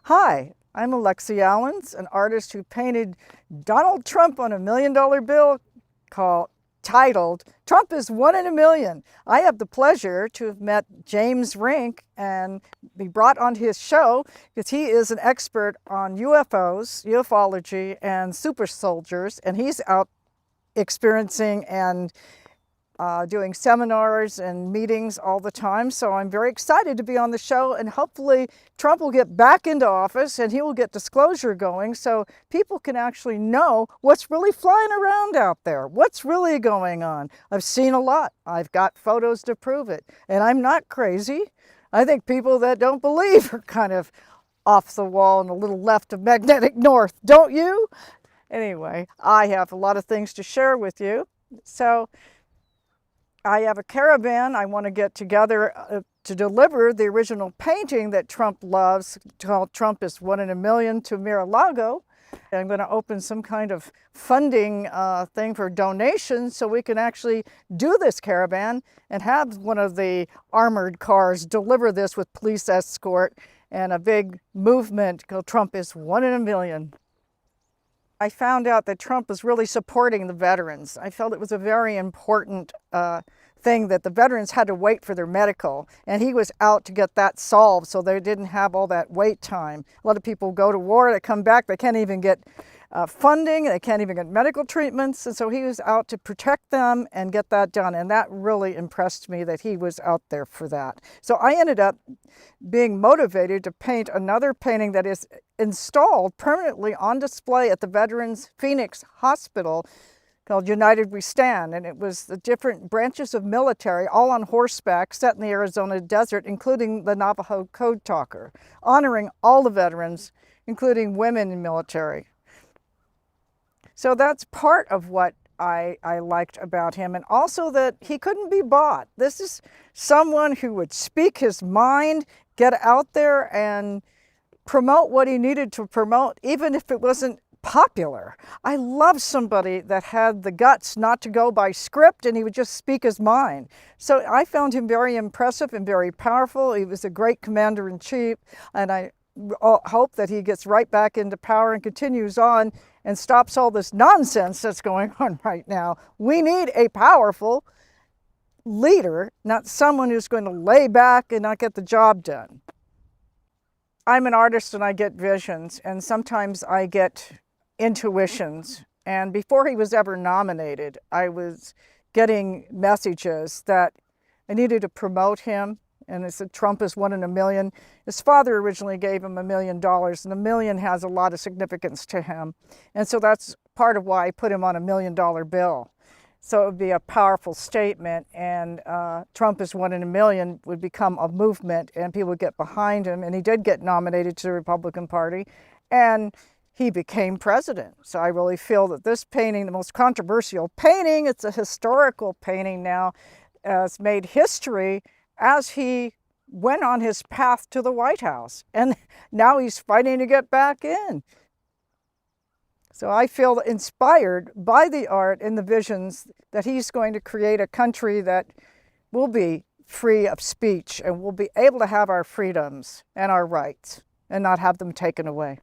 Hi, I'm Alexi Allens, an artist who painted Donald Trump on a $1 million bill titled, Trump is 1 in a Million. I have the pleasure to have met James Rink and be brought on his show because he is an expert on UFOs, ufology, and super soldiers, and he's out experiencing and doing seminars and meetings all the time. So I'm very excited to be on the show, and hopefully Trump will get back into office and he will get disclosure going so people can actually know what's really flying around out there, what's really going on. I've seen a lot. I've got photos to prove it, and I'm not crazy. I think people that don't believe are kind of off the wall and a little left of magnetic north, don't you? Anyway, I have a lot of things to share with you. So I have a caravan. I want to get together to deliver the original painting that Trump loves, called Trump is 1 in a Million, to Mar-a-Lago. I'm going to open some kind of funding thing for donations so we can actually do this caravan and have one of the armored cars deliver this with police escort and a big movement called Trump is 1 in a Million. I found out that Trump was really supporting the veterans. I felt it was a very important thing that the veterans had to wait for their medical, and he was out to get that solved so they didn't have all that wait time. A lot of people go to war, they come back, they can't even get funding, they can't even get medical treatments, and so he was out to protect them and get that done, and that really impressed me that he was out there for that. So I ended up being motivated to paint another painting that is installed permanently on display at the Veterans Phoenix Hospital called United We Stand, and it was the different branches of military, all on horseback, set in the Arizona desert, including the Navajo Code Talker, honoring all the veterans, including women in military. So that's part of what I liked about him, and also that he couldn't be bought. This is someone who would speak his mind, get out there and promote what he needed to promote, even if it wasn't popular. I love somebody that had the guts not to go by script, and he would just speak his mind. So I found him very impressive and very powerful. He was a great commander-in-chief, and I hope that he gets right back into power and continues on and stops all this nonsense that's going on right now. We need a powerful leader, not someone who's going to lay back and not get the job done. I'm an artist and I get visions, and sometimes I get intuitions. And before he was ever nominated, I was getting messages that I needed to promote him. And it said Trump is 1 in a Million. His father originally gave him $1 million, and $1 million has a lot of significance to him. And so that's part of why I put him on a $1 million bill. So it would be a powerful statement, and Trump is 1 in a Million would become a movement, and people would get behind him. And he did get nominated to the Republican Party, and he became president. So I really feel that this painting, the most controversial painting, it's a historical painting now, has made history as he went on his path to the White House. And now he's fighting to get back in. So I feel inspired by the art and the visions that he's going to create a country that will be free of speech and will be able to have our freedoms and our rights and not have them taken away.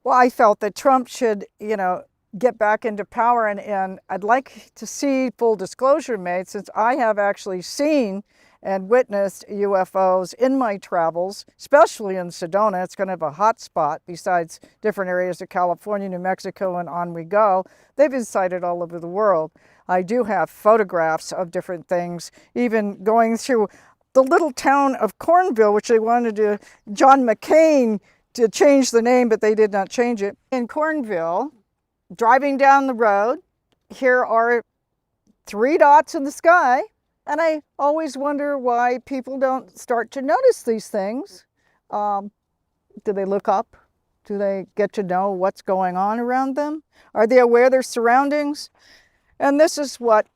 Well, I felt that Trump should, get back into power, and I'd like to see full disclosure made, since I have actually seen and witnessed UFOs in my travels, especially in Sedona. It's kind of a hot spot besides different areas of California, New Mexico, and on we go. They've been sighted all over the world. I do have photographs of different things, even going through the little town of Cornville, which they wanted John McCain to change the name, but they did not change it. In Cornville, driving down the road, here are 3 dots in the sky, and I always wonder why people don't start to notice these things. Do they look up? Do they get to know what's going on around them? Are they aware of their surroundings? And this is what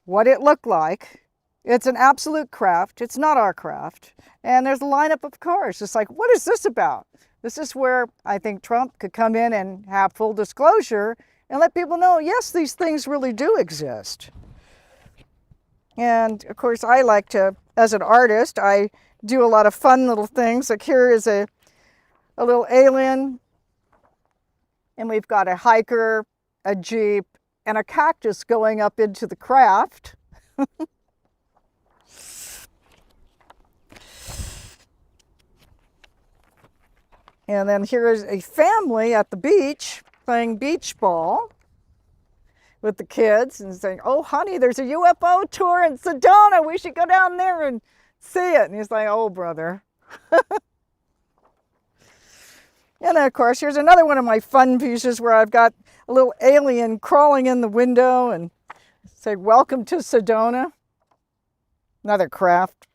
it looked like. It's an absolute craft. It's not our craft. And there's a lineup of cars. It's like, what is this about? This is where I think Trump could come in and have full disclosure and let people know, yes, these things really do exist. And of course, I like to, as an artist, I do a lot of fun little things. Like here is a little alien, and we've got a hiker, a Jeep, and a cactus going up into the craft. And then here is a family at the beach playing beach ball with the kids and saying, oh, honey, there's a UFO tour in Sedona. We should go down there and see it. And he's like, oh, brother. And then, of course, here's another one of my fun pieces where I've got a little alien crawling in the window and say, welcome to Sedona. Another craft.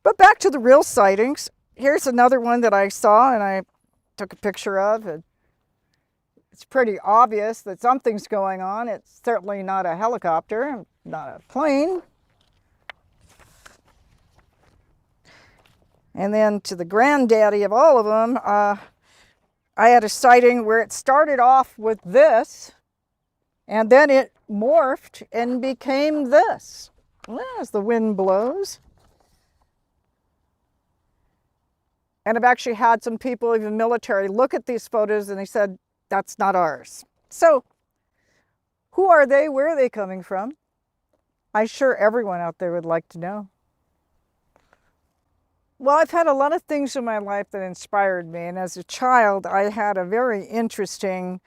But back to the real sightings. Here's another one that I saw and I took a picture of. It's pretty obvious that something's going on. It's certainly not a helicopter, not a plane. And then to the granddaddy of all of them, I had a sighting where it started off with this, and then it morphed and became this. As the wind blows. And I've actually had some people, even military, look at these photos and they said, that's not ours. So who are they? Where are they coming from? I'm sure everyone out there would like to know. Well, I've had a lot of things in my life that inspired me. And as a child, I had a very interesting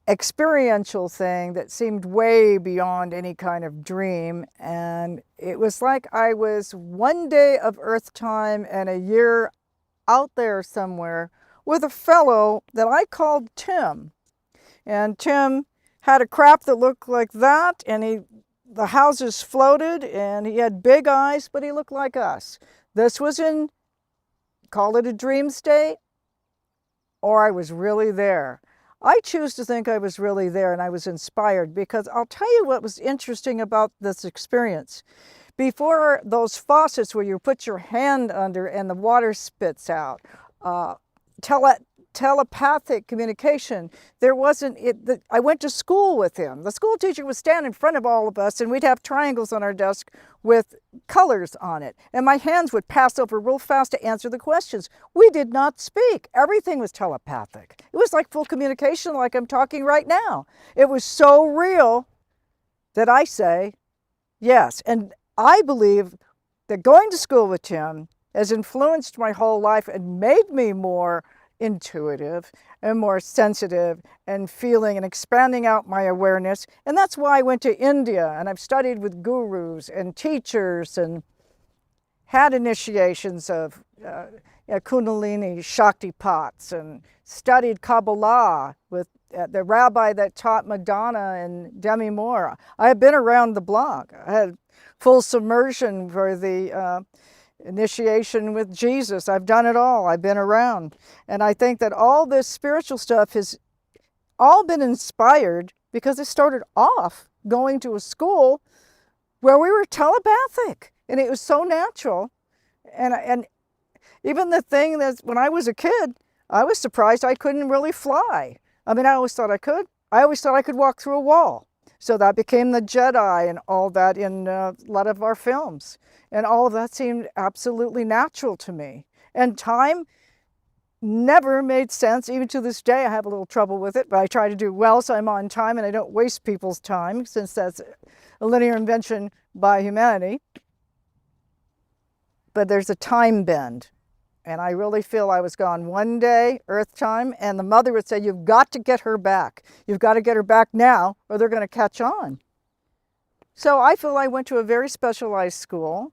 experiential thing that seemed way beyond any kind of dream. And it was like I was one day of Earth time and a year out there somewhere with a fellow that I called Tim. And Tim had a craft that looked like that, and the houses floated, and he had big eyes, but he looked like us. This was call it a dream state, or I was really there. I choose to think I was really there and I was inspired, because I'll tell you what was interesting about this experience. Before those faucets where you put your hand under and the water spits out, telepathic communication, there wasn't it. I went to school with him. The school teacher would stand in front of all of us and we'd have triangles on our desk with colors on it. And my hands would pass over real fast to answer the questions. We did not speak. Everything was telepathic. It was like full communication, like I'm talking right now. It was so real that I say yes. And I believe that going to school with Tim has influenced my whole life and made me more intuitive and more sensitive and feeling and expanding out my awareness. And that's why I went to India, and I've studied with gurus and teachers and had initiations of Kundalini Shaktipots, and studied Kabbalah with the rabbi that taught Madonna and Demi Moore. I have been around the block. I had full submersion for the initiation with Jesus. I've done it all. I've been around. And I think that all this spiritual stuff has all been inspired because it started off going to a school where we were telepathic, and it was so natural. And even the thing that when I was a kid, I was surprised I couldn't really fly. I mean, I always thought I could. I always thought I could walk through a wall. So that became the Jedi and all that in a lot of our films. And all of that seemed absolutely natural to me. And time never made sense. Even to this day, I have a little trouble with it, but I try to do well so I'm on time and I don't waste people's time, since that's a linear invention by humanity. But there's a time bend. And I really feel I was gone one day, Earth time, and the mother would say, you've got to get her back. You've got to get her back now, or they're going to catch on. So I feel I went to a very specialized school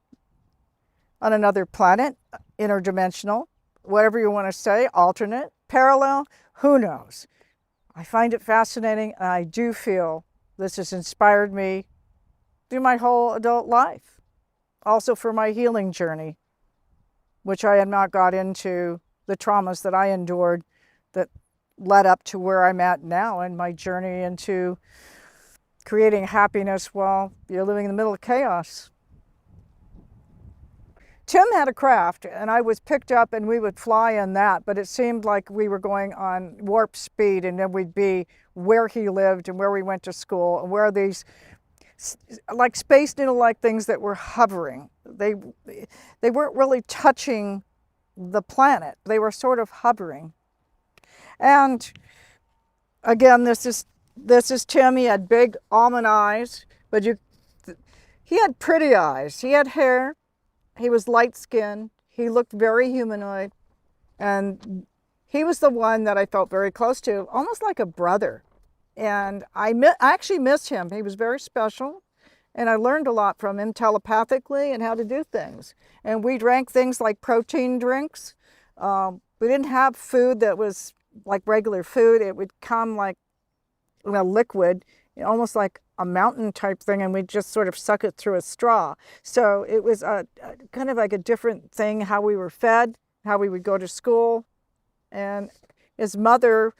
on another planet, interdimensional, whatever you want to say, alternate, parallel, who knows. I find it fascinating, and I do feel this has inspired me through my whole adult life. Also for my healing journey, which I had not got into the traumas that I endured that led up to where I'm at now in my journey into creating happiness while you're living in the middle of chaos. Tim had a craft, and I was picked up and we would fly in that, but it seemed like we were going on warp speed, and then we'd be where he lived and where we went to school and where these like space needle-like things that were hovering. They, they weren't really touching the planet. They were sort of hovering. And again, this is Tim. He had big almond eyes, but he had pretty eyes. He had hair. He was light skinned. He looked very humanoid. And he was the one that I felt very close to, almost like a brother. And I actually missed him. He was very special. And I learned a lot from him telepathically and how to do things. And we drank things like protein drinks. We didn't have food that was like regular food. It would come like a liquid, almost like a mountain type thing, and we'd just sort of suck it through a straw. So it was a kind of like a different thing, how we were fed, how we would go to school. And his mother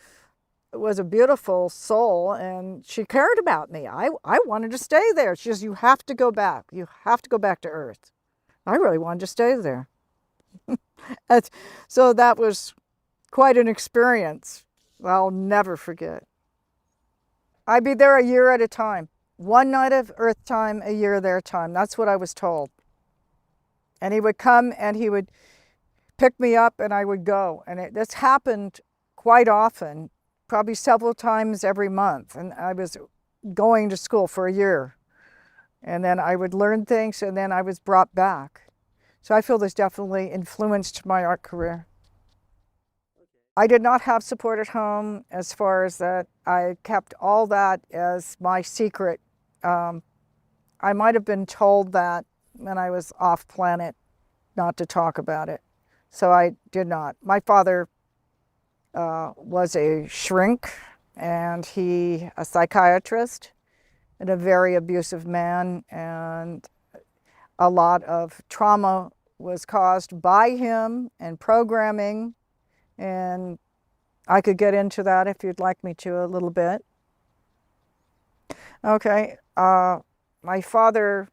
was a beautiful soul, and she cared about me. I wanted to stay there. She says, you have to go back. You have to go back to Earth. I really wanted to stay there. So that was quite an experience I'll never forget. I'd be there a year at a time. One night of Earth time, a year their time. That's what I was told. And he would come and he would pick me up and I would go. And this happened quite often, probably several times every month. And I was going to school for a year. And then I would learn things and then I was brought back. So I feel this definitely influenced my art career. I did not have support at home as far as that. I kept all that as my secret. I might have been told that when I was off planet not to talk about it. So I did not. My father was a shrink and a psychiatrist and a very abusive man, and a lot of trauma was caused by him and programming. And I could get into that if you'd like me to a little bit. Okay, my father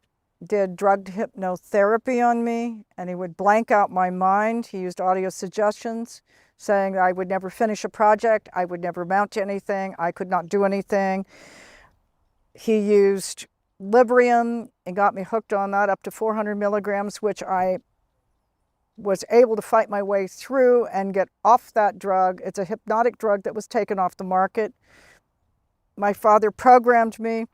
did drugged hypnotherapy on me, and he would blank out my mind. He used audio suggestions saying I would never finish a project, I would never amount to anything, I could not do anything. He used Librium and got me hooked on that up to 400 milligrams, which I was able to fight my way through and get off that drug. It's a hypnotic drug that was taken off the market. My father programmed me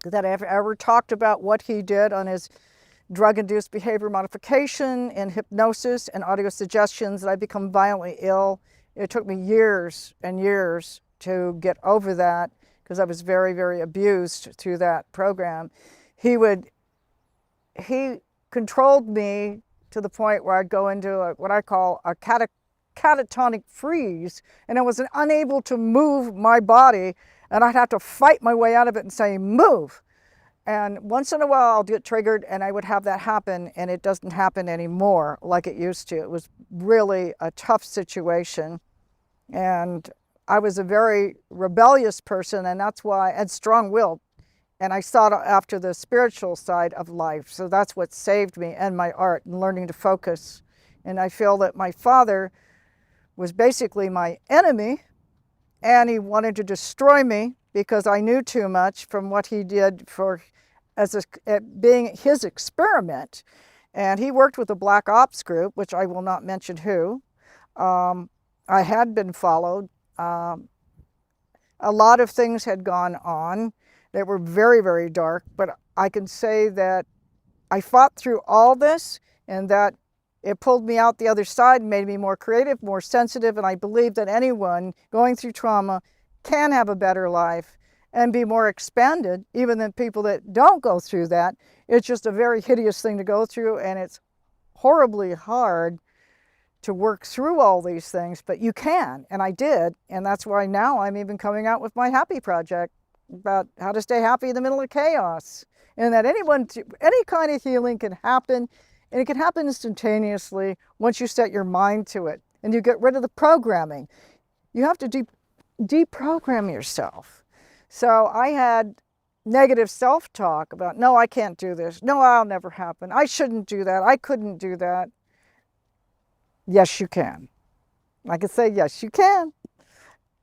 that I ever talked about what he did on his drug-induced behavior modification and hypnosis and audio suggestions, that I become violently ill. It took me years and years to get over that because I was very, very abused through that program. He controlled me to the point where I'd go into what I call a catatonic freeze, and I was unable to move my body, and I'd have to fight my way out of it and say, move. And once in a while I'll get triggered and I would have that happen, and it doesn't happen anymore like it used to. It was really a tough situation. And I was a very rebellious person, and that's why, and strong-willed. And I sought after the spiritual side of life. So that's what saved me and my art and learning to focus. And I feel that my father was basically my enemy, and he wanted to destroy me because I knew too much from what he did being his experiment. And he worked with a black ops group, which I will not mention who. I had been followed. A lot of things had gone on that were very, very dark, but I can say that I fought through all this, and that it pulled me out the other side and made me more creative, more sensitive, and I believe that anyone going through trauma can have a better life and be more expanded, even than people that don't go through that. It's just a very hideous thing to go through, and it's horribly hard to work through all these things, but you can, and I did, and that's why now I'm even coming out with my Happy Project about how to stay happy in the middle of chaos, and that any kind of healing can happen, and it can happen instantaneously once you set your mind to it and you get rid of the programming. You have to deprogram yourself. So I had negative self-talk about, no, I can't do this. No, I'll never happen. I shouldn't do that. I couldn't do that. Yes, you can. I can say, yes, you can.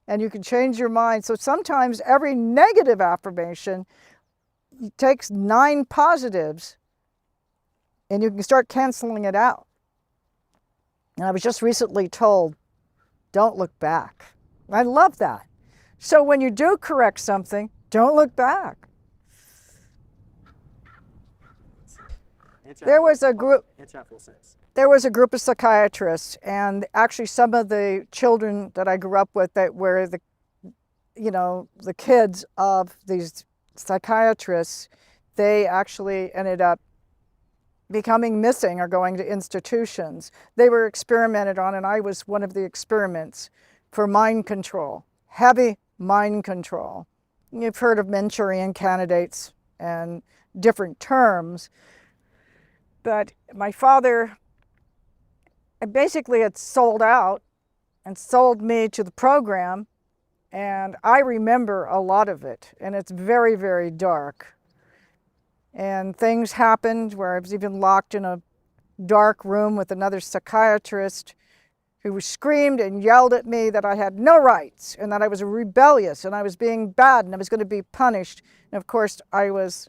And you can change your mind. So sometimes every negative affirmation takes 9 positives and you can start canceling it out. And I was just recently told, don't look back. I love that. So when you do correct something, don't look back. There was a group. There was a group of psychiatrists, and actually some of the children that I grew up with that were the, the kids of these psychiatrists, they actually ended up becoming missing or going to institutions. They were experimented on, and I was one of the experiments for mind control, heavy mind control. You've heard of Manchurian candidates and different terms, but my father basically had sold out and sold me to the program, and I remember a lot of it, and it's very, very dark. And things happened where I was even locked in a dark room with another psychiatrist who screamed and yelled at me that I had no rights and that I was rebellious and I was being bad and I was going to be punished. And of course, I was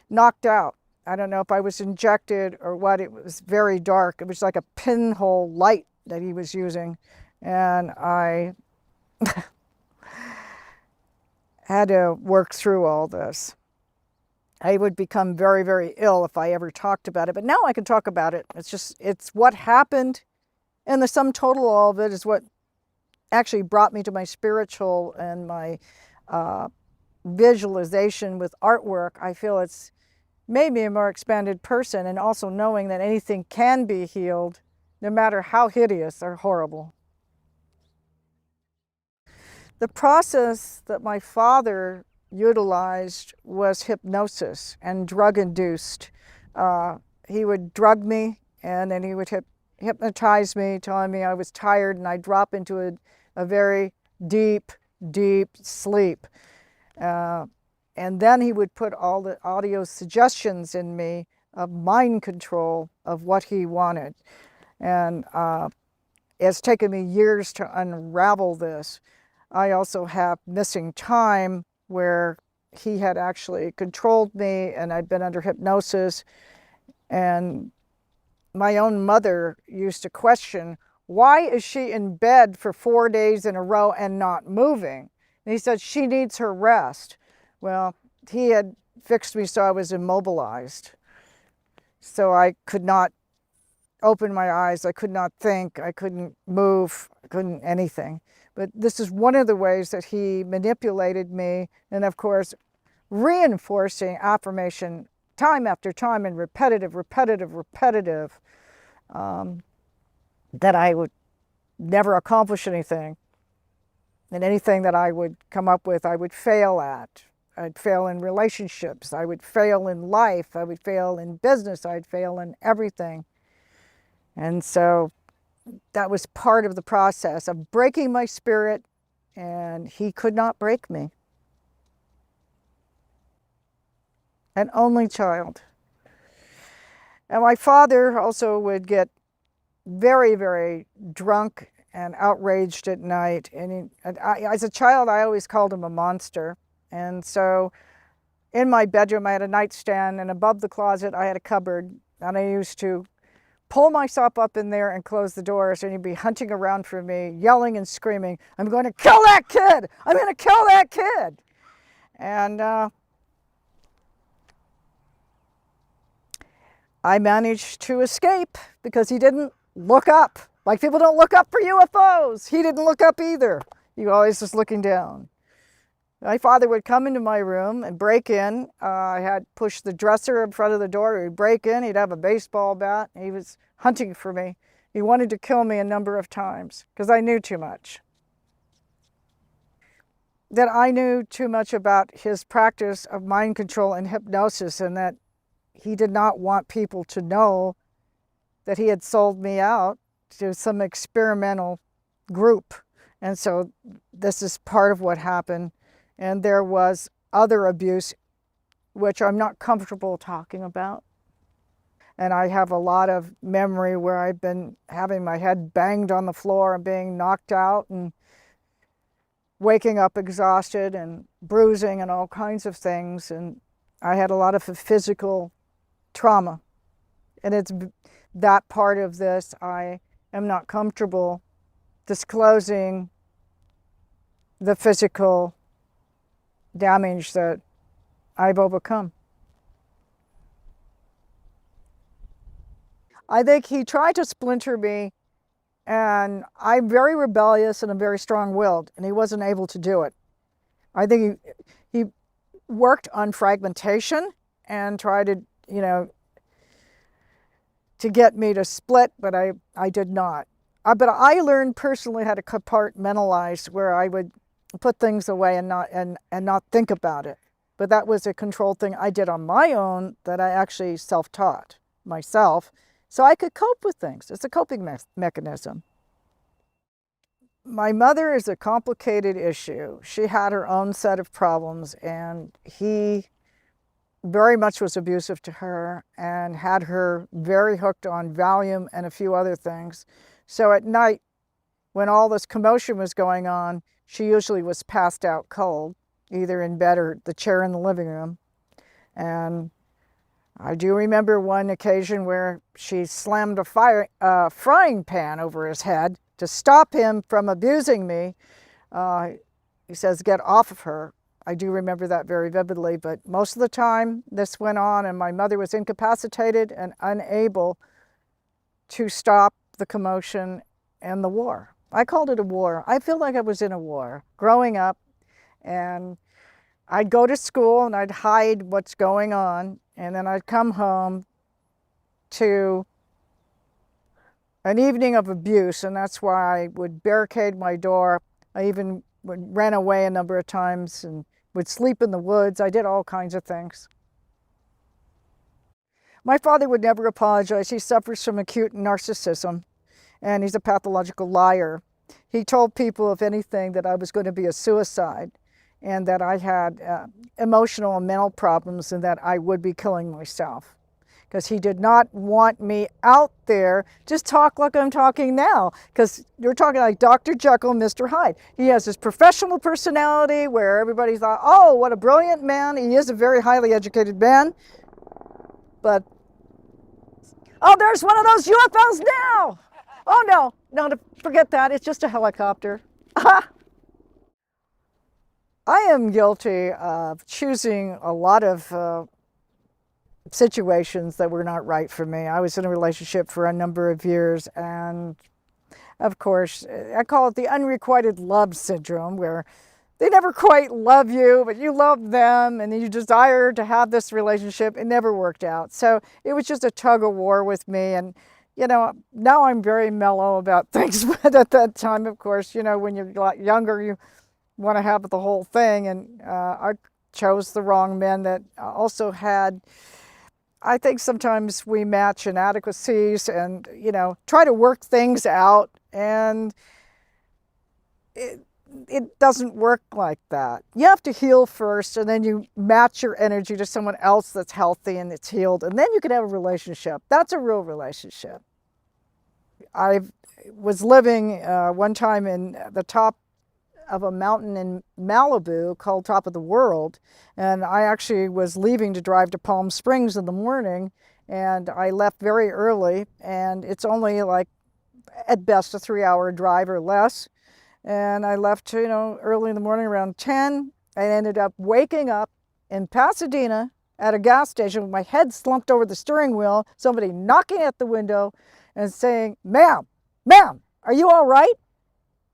knocked out. I don't know if I was injected or what. It was very dark. It was like a pinhole light that he was using. And I had to work through all this. I would become very, very ill if I ever talked about it. But now I can talk about it. It's what happened. And the sum total of all of it is what actually brought me to my spiritual and my visualization with artwork. I feel it's made me a more expanded person, and also knowing that anything can be healed, no matter how hideous or horrible. The process that my father utilized was hypnosis and drug-induced. He would drug me, and then he would hypnotize me, telling me I was tired, and I'd drop into a very deep, deep sleep. And then he would put all the audio suggestions in me of mind control of what he wanted. And it's taken me years to unravel this. I also have missing time where he had actually controlled me and I'd been under hypnosis. And my own mother used to question, why is she in bed for 4 days in a row and not moving? And he said, she needs her rest. Well, he had fixed me so I was immobilized. So I could not open my eyes, I could not think, I couldn't move, I couldn't anything. But this is one of the ways that he manipulated me, and of course, reinforcing affirmation time after time and repetitive, that I would never accomplish anything. And anything that I would come up with, I would fail at. I'd fail in relationships, I would fail in life, I would fail in business, I'd fail in everything. And so that was part of the process of breaking my spirit, and he could not break me. An only child. And my father also would get very, very drunk and outraged at night. And as a child, I always called him a monster. And so in my bedroom, I had a nightstand, and above the closet, I had a cupboard. And I used to pull myself up in there and close the doors, and he'd be hunting around for me, yelling and screaming, I'm going to kill that kid! I'm going to kill that kid! And I managed to escape because he didn't look up. Like people don't look up for UFOs. He didn't look up either. He always was looking down. My father would come into my room and break in. I had pushed the dresser in front of the door. He'd break in. He'd have a baseball bat. He was hunting for me. He wanted to kill me a number of times because I knew too much. That I knew too much about his practice of mind control and hypnosis, and that he did not want people to know that he had sold me out to some experimental group. And so this is part of what happened. And there was other abuse, which I'm not comfortable talking about. And I have a lot of memory where I've been having my head banged on the floor and being knocked out and waking up exhausted and bruising and all kinds of things. And I had a lot of physical trauma And it's that part of this I am not comfortable disclosing the physical damage that I've overcome. I think he tried to splinter me, and I'm very rebellious and I'm very strong-willed, and he wasn't able to do it. I think he worked on fragmentation and tried to, to get me to split, but I did not. But I learned personally how to compartmentalize, where I would put things away and not think about it. But that was a controlled thing I did on my own, that I actually self-taught myself, so I could cope with things. It's a coping mechanism. My mother is a complicated issue. She had her own set of problems, and he very much was abusive to her and had her very hooked on Valium and a few other things. So at night, when all this commotion was going on, she usually was passed out cold, either in bed or the chair in the living room. And I do remember one occasion where she slammed a frying pan over his head to stop him from abusing me. He says, "Get off of her." I do remember that very vividly, but most of the time this went on, and my mother was incapacitated and unable to stop the commotion and the war. I called it a war. I feel like I was in a war growing up, and I'd go to school and I'd hide what's going on, and then I'd come home to an evening of abuse, and that's why I would barricade my door. I even ran away a number of times and would sleep in the woods. I did all kinds of things. My father would never apologize. He suffers from acute narcissism, and he's a pathological liar. He told people, if anything, that I was going to be a suicide, and that I had emotional and mental problems, and that I would be killing myself, because he did not want me out there. Just talk like I'm talking now, because you're talking like Dr. Jekyll, Mr. Hyde. He has this professional personality where everybody thought, oh, what a brilliant man. He is a very highly educated man. But, oh, there's one of those UFOs now. Oh, no, forget that. It's just a helicopter. I am guilty of choosing a lot of situations that were not right for me. I was in a relationship for a number of years, and of course, I call it the unrequited love syndrome, where they never quite love you, but you love them, and you desire to have this relationship. It never worked out. So it was just a tug of war with me. And, now I'm very mellow about things, but at that time, of course, when you're a lot younger, you want to have the whole thing. And I chose the wrong men that also had, I think sometimes we match inadequacies and, try to work things out, and it doesn't work like that. You have to heal first, and then you match your energy to someone else that's healthy and it's healed, and then you can have a relationship. That's a real relationship. I was living one time in the top of a mountain in Malibu called Top of the World, and I actually was leaving to drive to Palm Springs in the morning, and I left very early, and it's only like at best a 3-hour drive or less, and I left early in the morning around 10. I ended up waking up in Pasadena at a gas station with my head slumped over the steering wheel, somebody knocking at the window and saying, ma'am, are you all right?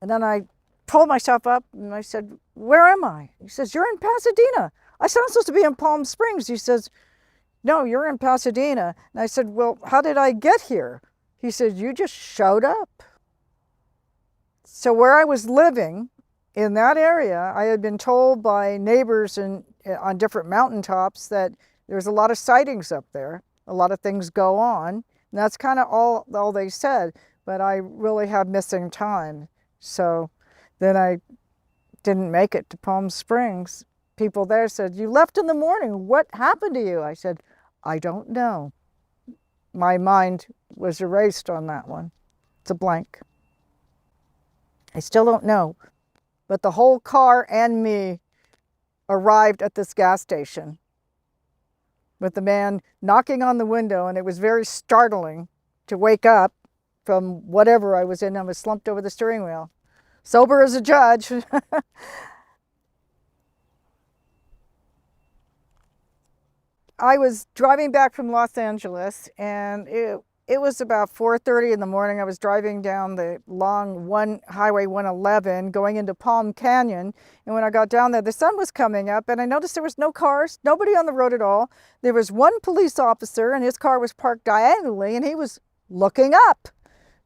And then I pulled myself up and I said, where am I? He says, you're in Pasadena. I said, I'm supposed to be in Palm Springs. He says, no, you're in Pasadena. And I said, well, how did I get here? He said, you just showed up. So where I was living in that area, I had been told by neighbors on different mountaintops that there's a lot of sightings up there. A lot of things go on. And that's kind of all they said. But I really had missing time. So then I didn't make it to Palm Springs. People there said, you left in the morning. What happened to you? I said, I don't know. My mind was erased on that one. It's a blank. I still don't know. But the whole car and me arrived at this gas station. with the man knocking on the window, and it was very startling to wake up from whatever I was in. I was slumped over the steering wheel, sober as a judge. I was driving back from Los Angeles, and it was about 4:30 in the morning. I was driving down the long Highway 111 going into Palm Canyon, and when I got down there, the sun was coming up, and I noticed there was no cars, nobody on the road at all. There was one police officer, and his car was parked diagonally, and he was looking up.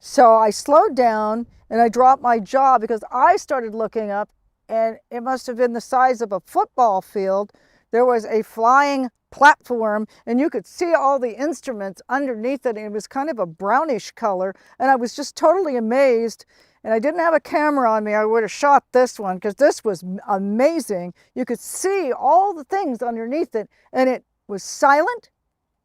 So I slowed down, and I dropped my jaw because I started looking up, and it must have been the size of a football field. There was a flying platform, and you could see all the instruments underneath it, and it was kind of a brownish color, and I was just totally amazed. And I didn't have a camera on me. I would have shot this one because this was amazing. You could see all the things underneath it, and it was silent,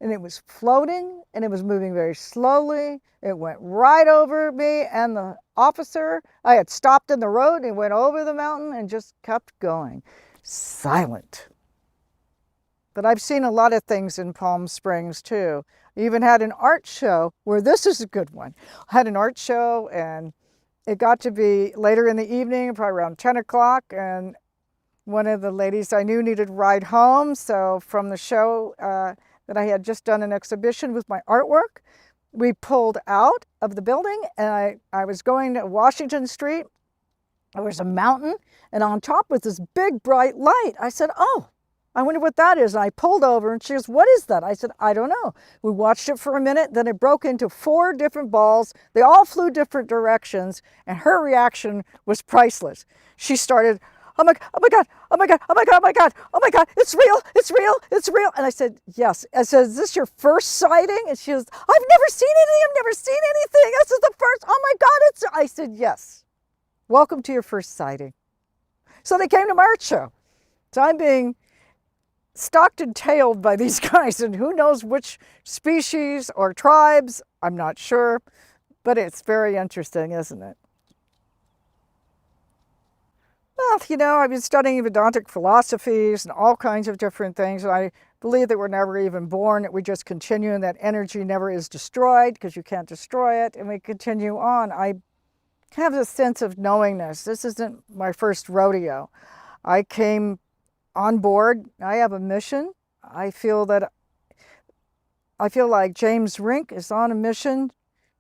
and it was floating, and it was moving very slowly. It went right over me and the officer. I had stopped in the road and went over the mountain and just kept going. Silent. But I've seen a lot of things in Palm Springs too. I even had an art show where, this is a good one. I had an art show, and it got to be later in the evening, probably around 10 o'clock, and one of the ladies I knew needed a ride home. So from the show that I had just done an exhibition with my artwork, we pulled out of the building, and I was going to Washington Street. There was a mountain, and on top was this big bright light. I said, oh, I wonder what that is. And I pulled over, and she goes, what is that? I said, I don't know. We watched it for a minute, then it broke into 4 different balls. They all flew different directions, and her reaction was priceless. She started, oh my God, oh my God, oh my God, oh my God, oh my God, oh my God, it's real, it's real, it's real. And I said, yes. I said, is this your first sighting? And she goes, I've never seen anything, I've never seen anything. This is the first, oh my God, it's, I said, yes. Welcome to your first sighting. So they came to my art show. So I'm being stalked and tailed by these guys, and who knows which species or tribes, I'm not sure, but it's very interesting, isn't it? Well, you know, I've been studying Vedantic philosophies and all kinds of different things, and I believe that we're never even born, that we just continue, and that energy never is destroyed because you can't destroy it, and we continue on. I have this sense of knowingness. This isn't my first rodeo. I came on board. I have a mission. I feel like James Rink is on a mission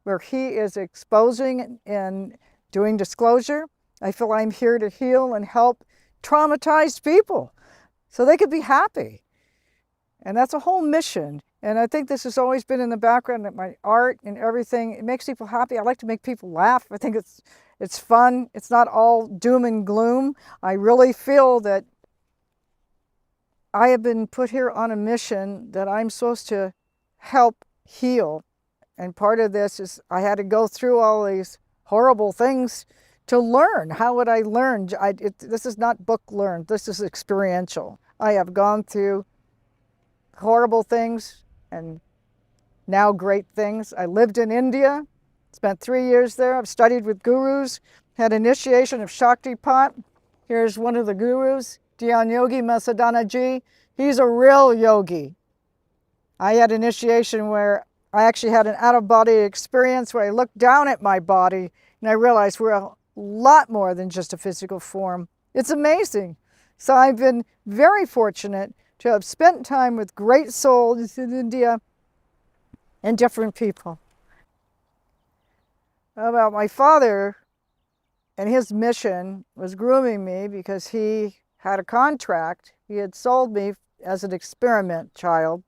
where he is exposing and doing disclosure. I feel I'm here to heal and help traumatized people so they could be happy. And that's a whole mission. And I think this has always been in the background of my art and everything. It makes people happy. I like to make people laugh. I think it's fun. It's not all doom and gloom. I really feel that I have been put here on a mission that I'm supposed to help heal. And part of this is I had to go through all these horrible things to learn. How would I learn? This is not book learned. This is experiential. I have gone through horrible things and now great things. I lived in India, spent 3 years there. I've studied with gurus, had initiation of Shaktipat. Here's one of the gurus, Dhyan Yogi Masadanaji. He's a real yogi. I had initiation where I actually had an out-of-body experience where I looked down at my body and I realized we're a lot more than just a physical form. It's amazing. So I've been very fortunate to have spent time with great souls in India and different people. About my father and his mission was grooming me because he had a contract. He had sold me as an experiment child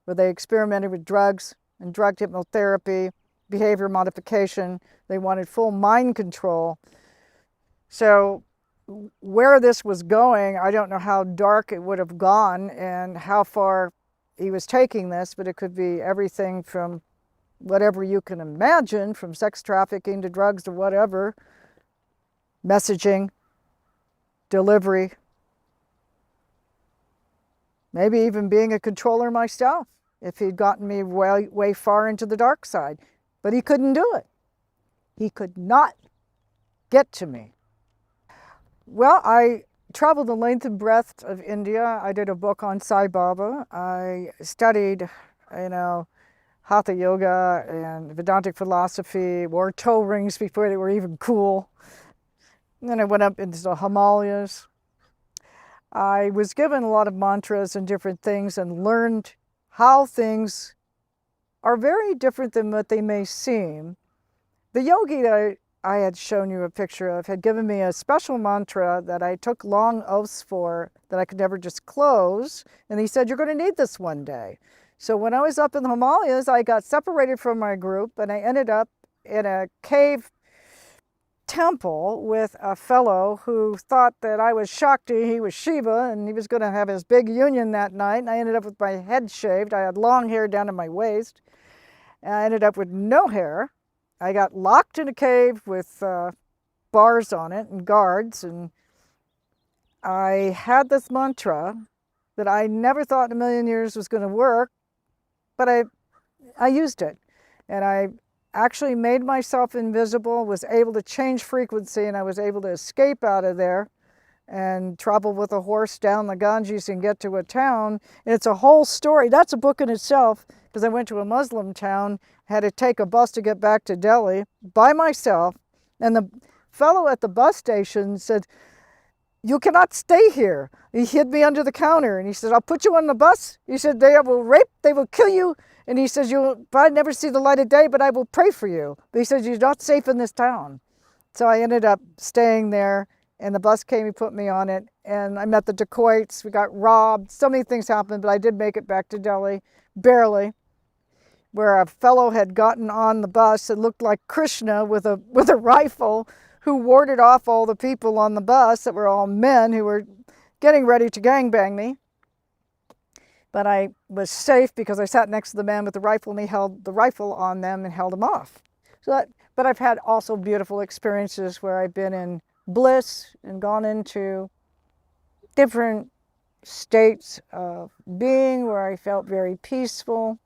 where they experimented with drugs and drug hypnotherapy, behavior modification. They wanted full mind control. So where this was going, I don't know how dark it would have gone and how far he was taking this, but it could be everything from whatever you can imagine, from sex trafficking to drugs to whatever, messaging, delivery, maybe even being a controller myself if he'd gotten me way far into the dark side. But he couldn't do it. He could not get to me. Well, I traveled the length and breadth of India. I did a book on Sai Baba. I studied, you know, Hatha Yoga and Vedantic philosophy, wore toe rings before they were even cool. And then I went up into the Himalayas. I was given a lot of mantras and different things and learned how things are very different than what they may seem. The yogi that I had shown you a picture of had given me a special mantra that I took long oaths for that I could never just close. And he said, you're going to need this one day. So when I was up in the Himalayas, I got separated from my group and I ended up in a cave temple with a fellow who thought that I was Shakti, he was Shiva, and he was going to have his big union that night. And I ended up with my head shaved. I had long hair down to my waist. And I ended up with no hair. I got locked in a cave with bars on it and guards, and I had this mantra that I never thought in a million years was going to work, but I used it, and I actually made myself invisible, was able to change frequency, and I was able to escape out of there and travel with a horse down the Ganges and get to a town. And it's a whole story. That's a book in itself, because I went to a Muslim town, had to take a bus to get back to Delhi by myself. And the fellow at the bus station said, you cannot stay here. He hid me under the counter and he said, I'll put you on the bus. He said, they will rape, they will kill you. And he says, you'll probably never see the light of day, but I will pray for you. But he says, you're not safe in this town. So I ended up staying there. And the bus came, he put me on it, and I met the dacoits, we got robbed, so many things happened, but I did make it back to Delhi, barely, where a fellow had gotten on the bus that looked like Krishna with a rifle, who warded off all the people on the bus that were all men who were getting ready to gangbang me. But I was safe because I sat next to the man with the rifle, and he held the rifle on them and held them off. But I've had also beautiful experiences where I've been in bliss and gone into different states of being where I felt very peaceful.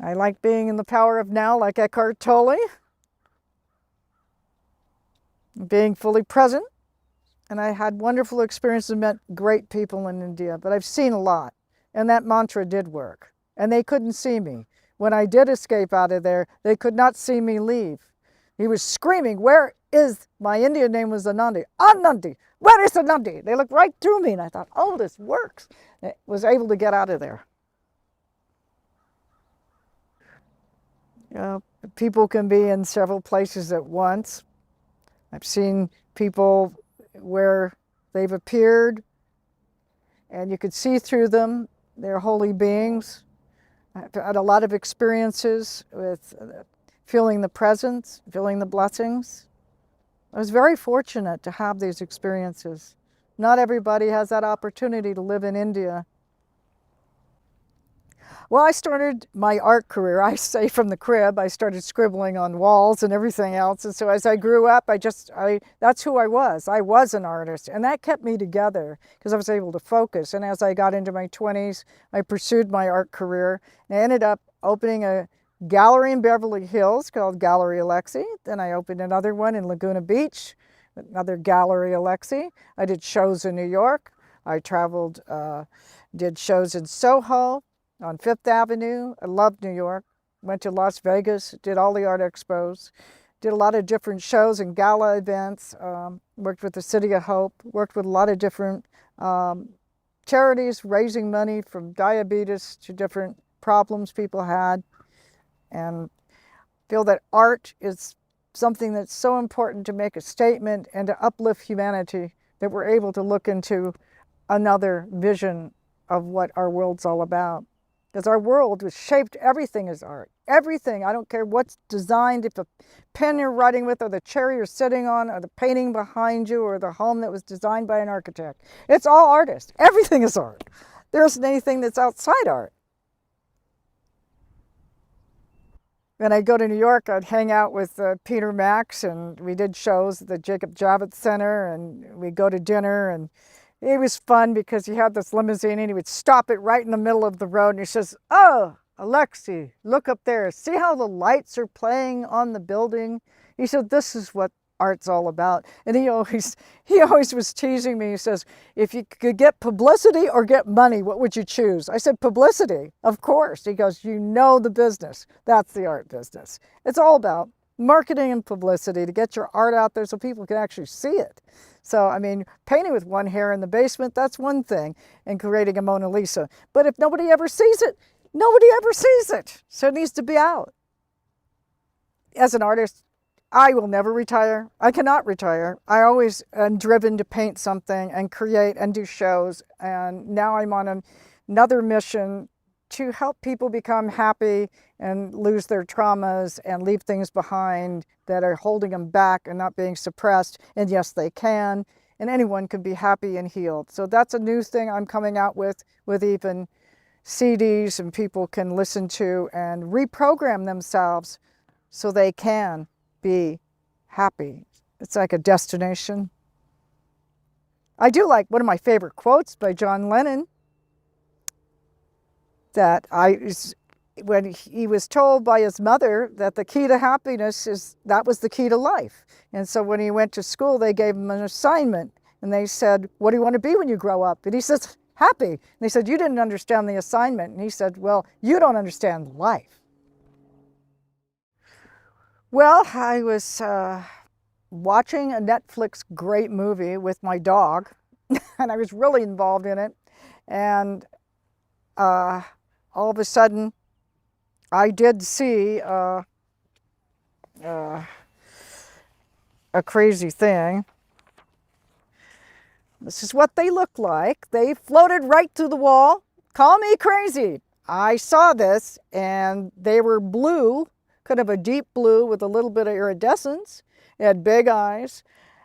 I like being in the power of now, like Eckhart Tolle, being fully present. And I had wonderful experiences and met great people in India, but I've seen a lot. And that mantra did work. And they couldn't see me. When I did escape out of there, they could not see me leave. He was screaming, where is, my Indian name was Anandi, Anandi, where is Anandi? They looked right through me and I thought, oh, this works. I was able to get out of there. People can be in several places at once. I've seen people where they've appeared and you could see through them. They're holy beings. I've had a lot of experiences with feeling the presence, feeling the blessings. I was very fortunate to have these experiences. Not everybody has that opportunity to live in India. Well, I started my art career, I say from the crib. I started scribbling on walls and everything else. And so as I grew up, that's who I was. I was an artist. And that kept me together because I was able to focus. And as I got into my 20s, I pursued my art career. And I ended up opening a gallery in Beverly Hills called Gallery Alexi. Then I opened another one in Laguna Beach, another Gallery Alexi. I did shows in New York. I traveled, did shows in Soho, on Fifth Avenue. I loved New York. Went to Las Vegas, did all the art expos, did a lot of different shows and gala events, worked with the City of Hope, worked with a lot of different charities, raising money from diabetes to different problems people had, and feel that art is something that's so important to make a statement and to uplift humanity that we're able to look into another vision of what our world's all about. Because our world was shaped, everything is art. Everything, I don't care what's designed, if the pen you're writing with or the chair you're sitting on or the painting behind you or the home that was designed by an architect. It's all artists. Everything is art. There isn't anything that's outside art. When I'd go to New York, I'd hang out with Peter Max, and we did shows at the Jacob Javits Center, and we'd go to dinner, and it was fun because he had this limousine and he would stop it right in the middle of the road and he says, oh, Alexi, look up there. See how the lights are playing on the building? He said, this is what art's all about. And he always was teasing me. He says, if you could get publicity or get money, what would you choose? I said, publicity, of course. He goes, you know the business. That's the art business. It's all about marketing and publicity to get your art out there so people can actually see it. So, I mean, painting with one hair in the basement, that's one thing, and creating a Mona Lisa. But if nobody ever sees it, nobody ever sees it. So it needs to be out. As an artist, I will never retire. I cannot retire. I always am driven to paint something and create and do shows. And now I'm on another mission to help people become happy and lose their traumas and leave things behind that are holding them back and not being suppressed. And yes, they can. And anyone can be happy and healed. So that's a new thing I'm coming out with even CDs, and people can listen to and reprogram themselves so they can be happy. It's like a destination. I do like one of my favorite quotes by John Lennon, that when he was told by his mother that the key to happiness that was the key to life. And so when he went to school, they gave him an assignment, and they said, what do you want to be when you grow up? And he says, happy. And they said, you didn't understand the assignment. And he said, well, you don't understand life. Well, I was watching a Netflix great movie with my dog, and I was really involved in it. And all of a sudden, I did see a crazy thing. This is what they look like. They floated right through the wall. Call me crazy. I saw this, and they were blue, kind of a deep blue with a little bit of iridescence. It had big eyes.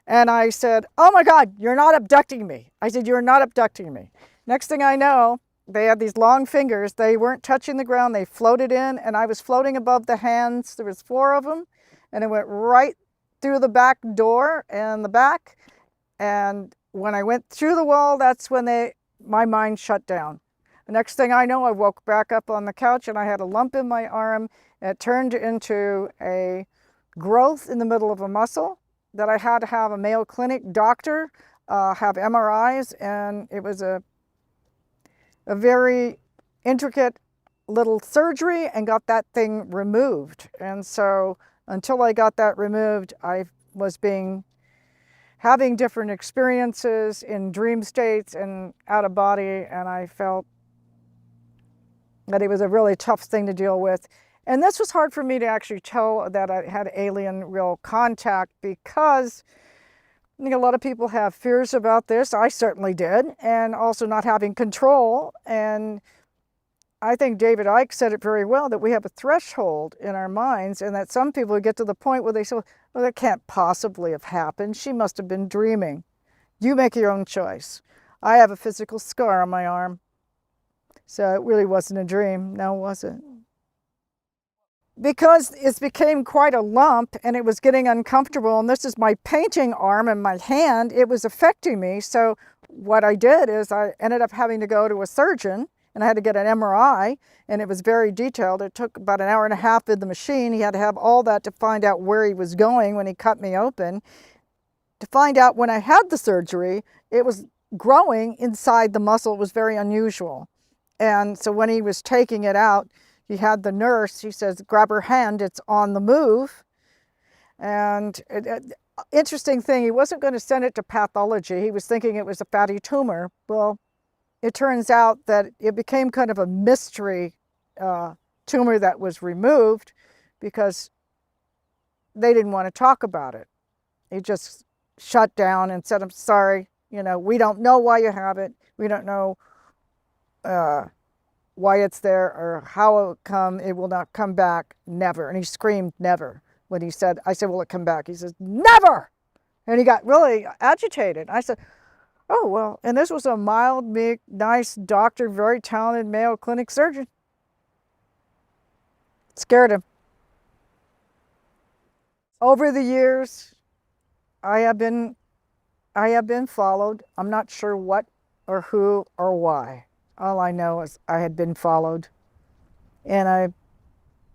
And I said, oh my God, you're not abducting me. I said, you're not abducting me. Next thing I know, they had these long fingers. They weren't touching the ground. They floated in, and I was floating above the hands. There was 4 of them, and it went right through the back door and the back. And when I went through the wall, that's when my mind shut down. The next thing I know, I woke back up on the couch, and I had a lump in my arm. And it turned into a growth in the middle of a muscle that I had to have a Mayo Clinic doctor have MRIs, and it was a very intricate little surgery, and got that thing removed. And so until I got that removed, I was having different experiences in dream states and out of body, and I felt that it was a really tough thing to deal with. And this was hard for me to actually tell that I had alien real contact, because I think a lot of people have fears about this. I certainly did. And also not having control. And I think David Icke said it very well, that we have a threshold in our minds, and that some people get to the point where they say, well, that can't possibly have happened. She must have been dreaming. You make your own choice. I have a physical scar on my arm. So it really wasn't a dream. No, it wasn't. Because it became quite a lump, and it was getting uncomfortable, and this is my painting arm and my hand, it was affecting me. So what I did is I ended up having to go to a surgeon, and I had to get an MRI, and it was very detailed. It took about an hour and a half in the machine. He had to have all that to find out where he was going when he cut me open. To find out when I had the surgery, it was growing inside the muscle. It was very unusual. And so when he was taking it out, he had the nurse, he says, grab her hand, it's on the move. And interesting thing, he wasn't going to send it to pathology. He was thinking it was a fatty tumor. Well, it turns out that it became kind of a mystery tumor that was removed, because they didn't want to talk about it. He just shut down and said, I'm sorry, we don't know why you have it. We don't know why it's there or how it will not come back, never. And he screamed never when he said, I said, will it come back? He says, never. And he got really agitated. I said, oh, well, and this was a mild, meek, nice doctor, very talented Mayo Clinic surgeon. It scared him. Over the years, I have been followed. I'm not sure what or who or why. All I know is I had been followed, and I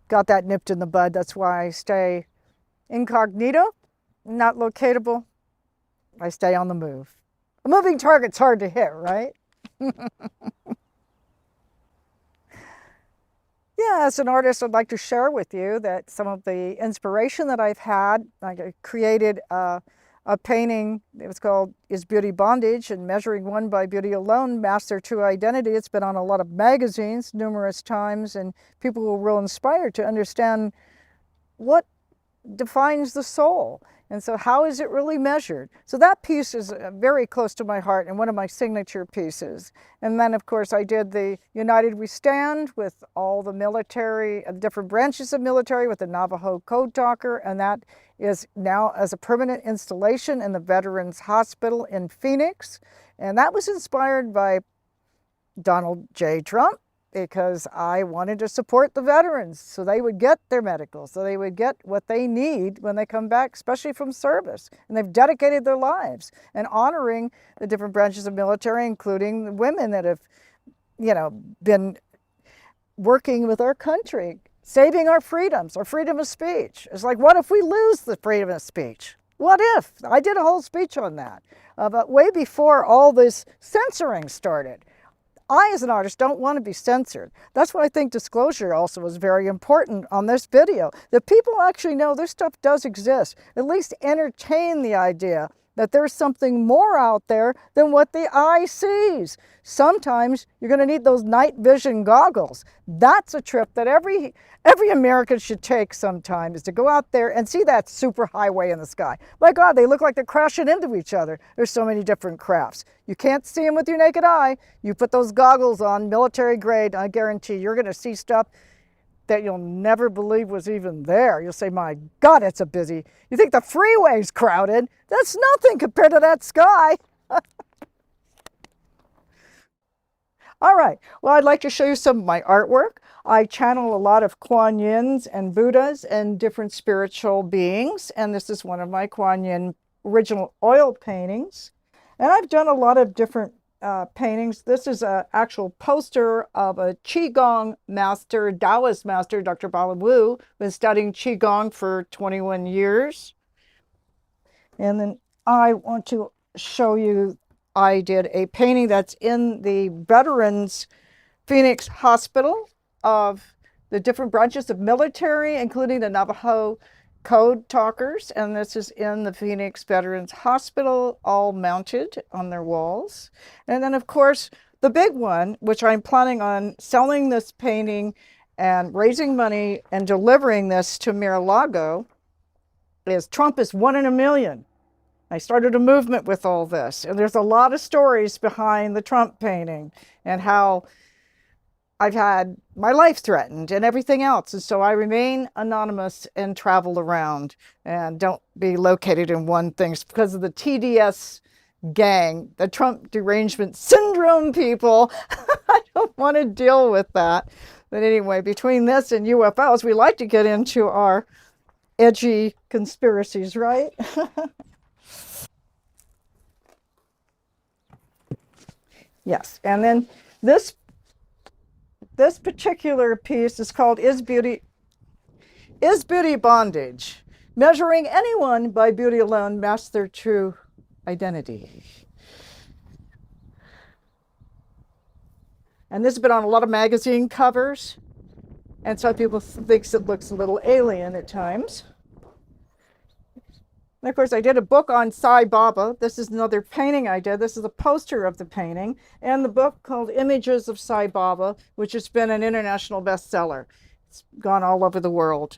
got that nipped in the bud. That's why I stay incognito, not locatable, I stay on the move. A moving target's hard to hit, right? Yeah, as an artist, I'd like to share with you that some of the inspiration that I've had. I created a painting. It was called Is Beauty Bondage? And Measuring One by Beauty Alone, Master True Identity. It's been on a lot of magazines numerous times, and people were real inspired to understand what defines the soul. And so how is it really measured? So that piece is very close to my heart and one of my signature pieces. And then, of course, I did the United We Stand with all the military, different branches of military with the Navajo Code Talker. And that is now as a permanent installation in the Veterans Hospital in Phoenix. And that was inspired by Donald J. Trump, because I wanted to support the veterans so they would get their medical, so they would get what they need when they come back, especially from service. And they've dedicated their lives and honoring the different branches of military, including the women that have, been working with our country, saving our freedoms, our freedom of speech. It's like, what if we lose the freedom of speech? What if? I did a whole speech on that, but way before all this censoring started. I, as an artist, don't want to be censored. That's why I think disclosure also is very important on this video, that people actually know this stuff does exist, at least entertain the idea that there's something more out there than what the eye sees. Sometimes you're going to need those night vision goggles. That's a trip that every American should take sometime, is to go out there and see that super highway in the sky. My God, they look like they're crashing into each other. There's so many different crafts. You can't see them with your naked eye. You put those goggles on, military grade, I guarantee you're going to see stuff that you'll never believe was even there. You'll say, my God, it's a busy. You think the freeway's crowded? That's nothing compared to that sky. All right, well, I'd like to show you some of my artwork. I channel a lot of Kuan Yins and Buddhas and different spiritual beings, and this is one of my Kuan Yin original oil paintings. And I've done a lot of different paintings. This is an actual poster of a Qigong master, Taoist master, Dr. Bala Wu, been studying Qigong for 21 years. And then I want to show you, I did a painting that's in the Veterans Phoenix Hospital of the different branches of military, including the Navajo Code Talkers, and this is in the Phoenix Veterans Hospital, all mounted on their walls. And then, of course, the big one, which I'm planning on selling this painting and raising money and delivering this to Mar-a-Lago, is Trump is 1 in a million. I started a movement with all this, and there's a lot of stories behind the Trump painting and how I've had my life threatened and everything else. And so I remain anonymous and travel around and don't be located in one thing. It's because of the TDS gang, the Trump derangement syndrome people. I don't want to deal with that. But anyway, between this and UFOs, we like to get into our edgy conspiracies, right? Yes, and then this particular piece is called Is Beauty Bondage? Measuring anyone by beauty alone masks their true identity. And this has been on a lot of magazine covers, and some people think it looks a little alien at times. And of course, I did a book on Sai Baba. This is another painting I did. This is a poster of the painting, and the book called Images of Sai Baba, which has been an international bestseller. It's gone all over the world.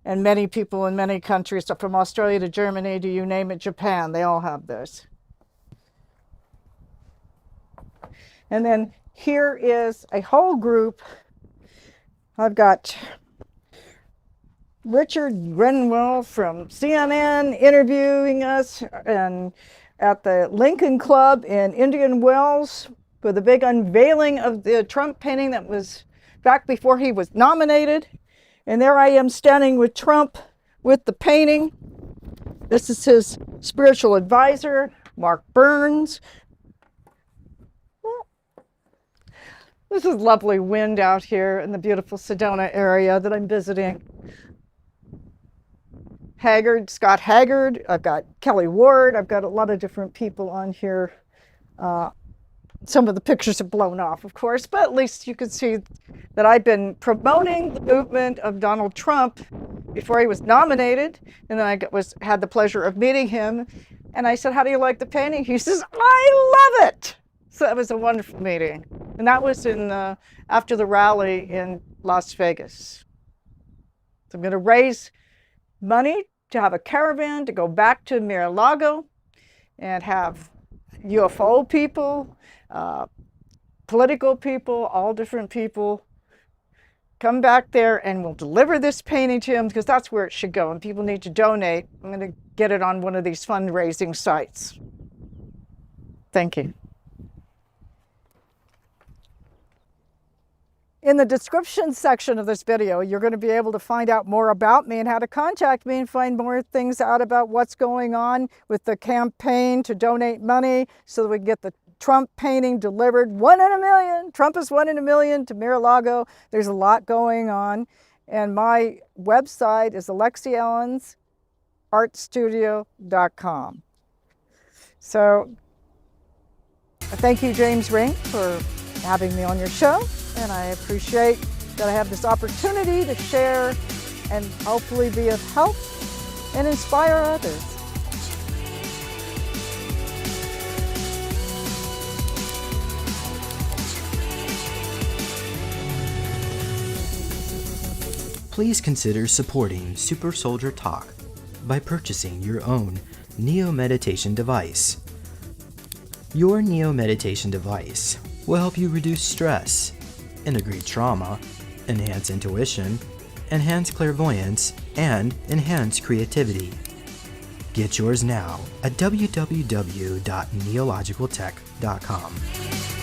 And many people in many countries, from Australia to Germany to you name it, Japan, they all have this. And then here is a whole group. I've got Richard Grenwell from CNN interviewing us and at the Lincoln Club in Indian Wells for the big unveiling of the Trump painting that was back before he was nominated. And there I am standing with Trump with the painting. This is his spiritual advisor, Mark Burns. This is lovely wind out here in the beautiful Sedona area that I'm visiting. Haggard, Scott Haggard. I've got Kelly Ward. I've got a lot of different people on here. Some of the pictures are blown off, of course, but at least you can see that I've been promoting the movement of Donald Trump before he was nominated. And then I had the pleasure of meeting him. And I said, how do you like the painting? He says, I love it. So it was a wonderful meeting. And that was after the rally in Las Vegas. So I'm going to raise money to have a caravan to go back to Mar-a-Lago and have UFO people, political people, all different people come back there, and we'll deliver this painting to him because that's where it should go. And people need to donate. I'm going to get it on one of these fundraising sites. Thank you. In the description section of this video, you're going to be able to find out more about me and how to contact me and find more things out about what's going on with the campaign to donate money so that we can get the Trump painting delivered. 1 in a million. Trump is 1 in a million to Mar-a-Lago. There's a lot going on. And my website is alexiallensartstudio.com. So thank you, James Ring, for having me on your show. And I appreciate that I have this opportunity to share and hopefully be of help and inspire others. Please consider supporting Super Soldier Talk by purchasing your own Neo Meditation device. Your Neo Meditation device will help you reduce stress, integrate trauma, enhance intuition, enhance clairvoyance, and enhance creativity. Get yours now at www.neologicaltech.com.